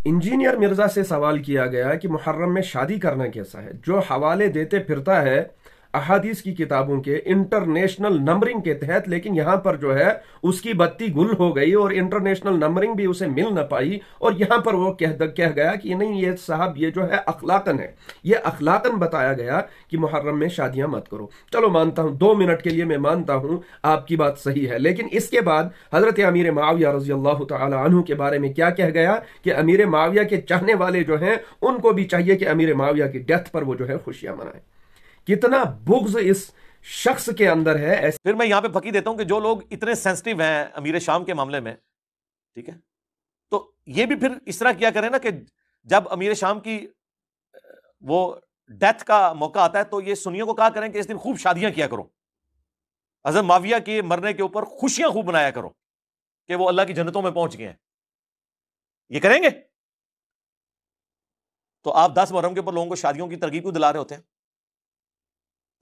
Engineer Mirza से सवाल किया गया कि मुहर्रम में शादी करना कैसा है। जो हवाले देते फिरता है अहादीस की किताबों के इंटरनेशनल नंबरिंग के तहत, लेकिन यहां पर जो है उसकी बत्ती गुल हो गई और इंटरनेशनल नंबरिंग भी उसे मिल ना पाई, और यहां पर वो कह गया कि नहीं ये साहब ये जो है अखलाकन है, ये अखलाकन बताया गया कि मुहर्रम में शादियां मत करो। चलो मानता हूं, 2 मिनट के लिए मैं मानता हूं आपकी बात सही है, लेकिन इसके बाद हजरत अमीर मुआविया रजी अल्लाह तआला अन्हु के बारे में क्या कह गया कि अमीर मुआविया के चाहने वाले जो हैं उनको भी चाहिए कि अमीर मुआविया की डेथ पर वो जो है खुशियां मनाएं। कितना बुग़्ज़ इस शख्स के अंदर है। फिर मैं यहां पे फकी देता हूं कि जो लोग इतने सेंसिटिव हैं अमीर शाम के मामले में, ठीक है, तो ये भी फिर इस तरह किया करें ना कि जब अमीर शाम की वो डेथ का मौका आता है तो ये सुन्नियों को कहा करें कि इस दिन खूब शादियां किया करो, हज़रत मुआविया के मरने के ऊपर खुशियां खूब मनाया करो कि वो अल्लाह की जन्नतों में पहुंच गए हैं। ये करेंगे तो आप 10 मुहर्रम के ऊपर लोगों को शादियों की तरगीब क्यों दिला रहे होते हैं?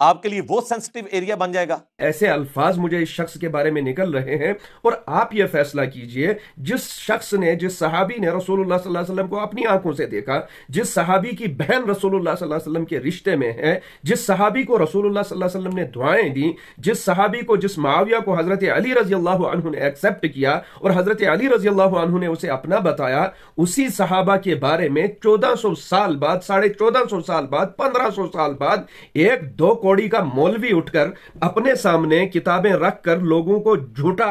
आपके लिए वो सेंसिटिव एरिया बन जाएगा। ऐसे अल्फाज मुझे इस शख्स के बारे में निकल रहे हैं, और आप ये फैसला कीजिए, जिस शख्स ने, जिस सहाबी ने रसूलुल्लाह सल्लल्लाहु अलैहि वसल्लम को अपनी आंखों से देखा, जिस सहाबी की बहन रसूलुल्लाह सल्लल्लाहु अलैहि वसल्लम के रिश्ते में है, जिस सहाबी को रसूलुल्लाह सल्लल्लाहु अलैहि वसल्लम ने दुआएं दी, जिस सहाबी को, जिस मुआविया को हजरत अली रजी अल्लाह अन्हु ने एक्सेप्ट किया और हजरत अली रजी अल्लाह अन्हु ने उसे अपना बताया, उसी सहाबा के बारे में 1400 साल बाद, 1450 साल बाद, 1500 साल बाद एक 2 कौड़ी का मौलवी उठकर अपने सामने किताबें रखकर लोगों को झूठा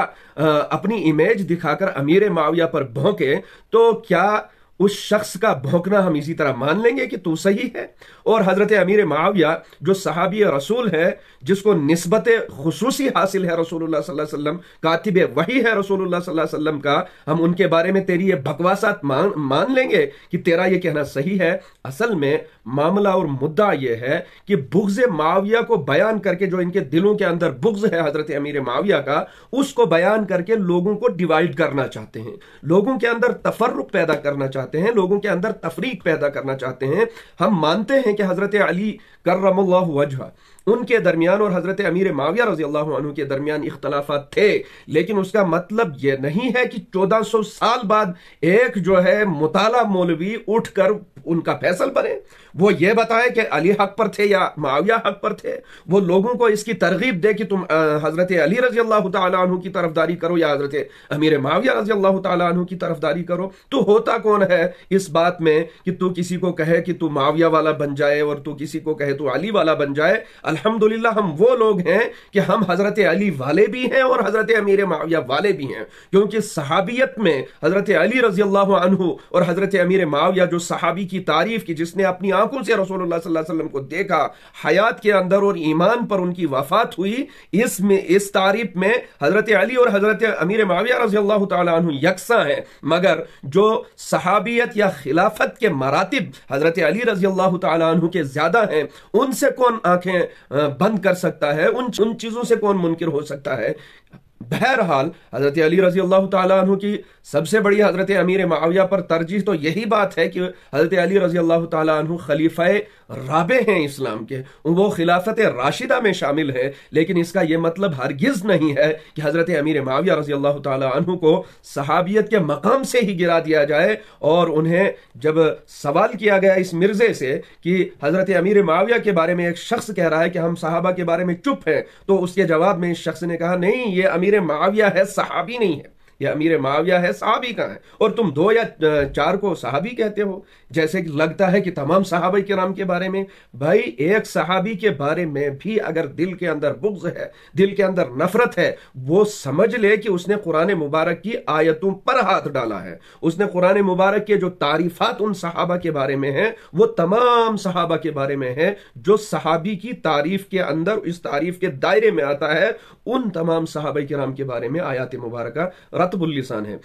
अपनी इमेज दिखाकर अमीर मुआविया पर भौंके, तो क्या उस शख्स का भौंकना हम इसी तरह मान लेंगे कि तू सही है? और हजरत अमीर मुआविया जो सहाबी रसूल है, जिसको निस्बत खुसूसी हासिल है रसूलुल्लाह सल्लल्लाहु अलैहि वसल्लम, कातिब वही है रसूलुल्लाह सल्लल्लाहु अलैहि वसल्लम का, हम उनके बारे में तेरी ये बकवासात मान लेंगे कि तेरा ये कहना सही है? असल में मामला और मुद्दा यह है कि बुग़्ज़ मुआविया को बयान करके, जो इनके दिलों के अंदर बुग़्ज़ है हजरत अमीर मुआविया का, उसको बयान करके लोगों को डिवाइड करना चाहते हैं, लोगों के अंदर तफर्रुक पैदा करना चाहते हैं, लोगों के अंदर तफरीक पैदा करना चाहते हैं। हम मानते हैं कि हजरत अली कर्रमल्लाहु वजहा उनके दरमियान और हजरत अमीर मुआविया रजी अल्लाह अन्हु के दरमियान इख्तलाफात थे, लेकिन उसका मतलब यह नहीं है कि 1400 साल बाद एक जो है मुताला मौलवी उठकर उनका फैसल बने, वो ये बताए कि अली हक पर थे या मुआविया हक पर थे, वो लोगों को इसकी तरगीब दे कि तुम हजरत अली रजी अल्लाह तआला अन्हु की तरफदारी करो या हजरत अमीर मुआविया रजी अल्लाह तआला अन्हु की तरफदारी करो। तो होता कौन है इस बात में कि तू किसी को कहे कि तू मुआविया वाला बन जाए और तू किसी को कहे तू अली वाला बन जाए? अल्हम्दुलिल्लाह हम वो लोग हैं कि हम हजरत अली वाले भी हैं और हजरत अमीर मुआविया वाले भी हैं, क्योंकि सहाबियत में हजरत अली रजी अल्लाह अन्हु और हजरत अमीर मुआविया जो सहाबी की तारीफ की, जिसने अपनी आंखों से रसूलुल्लाह सल्लल्लाहु अलैहि वसल्लम को देखा, हयात के अंदर और ईमान पर उनकी वफात हुई, इस तारीफ में हजरत अली और हजरत अमीर मुआविया रजी अल्लाह तआला अन्हु यकसा हैं। मगर जो सहाबियत या खिलाफत के मरातिब हजरत अली रजी अल्लाह तआला अन्हु के ज्यादा हैं, उनसे कौन आंखें बंद कर सकता है? उन चीजों से कौन मुनकिर हो सकता है? बहरहाल हजरत अली रजी अल्लाह तआला अन्हु की सबसे बड़ी हजरत अमीर मुआविया पर तरजीह तो यही बात है कि हजरत अली रजी अल्लाह तआला अन्हु खलीफाए राबे हैं इस्लाम के, वो खिलाफत राशिदा में शामिल है, लेकिन इसका यह मतलब हरगिज नहीं है कि हजरत अमीर मुआविया रजी अल्लाह तआला अन्हु को सहाबियत के मकाम से ही गिरा दिया जाए। और उन्हें जब सवाल किया गया इस मिर्जे से कि हजरत अमीर मुआविया के बारे में एक शख्स कह रहा है कि हम सहाबा के बारे में चुप हैं, तो उसके जवाब में इस शख्स ने कहा नहीं, ये अमीर मुआविया है, सहाबी नहीं है, ये अमीर मुआविया है, सहाबी का है, और तुम 2 या 4 को सहाबी कहते हो, जैसे कि लगता है कि तमाम सहाबा किराम के बारे में। भाई एक सहाबी के बारे में भी अगर दिल के अंदर बुग़्ज़ है, दिल के अंदर नफरत है, वो समझ ले कि उसने कुरान मुबारक की आयतों पर हाथ डाला है, उसने कुरान मुबारक के जो तारीफात उन सहाबा के बारे में है वो तमाम सहाबा के बारे में है, जो सहाबी की तारीफ के अंदर, इस तारीफ के दायरे में आता है, उन तमाम सहाबा किराम के बारे में आयत मुबारक रत्बुल लिसान है।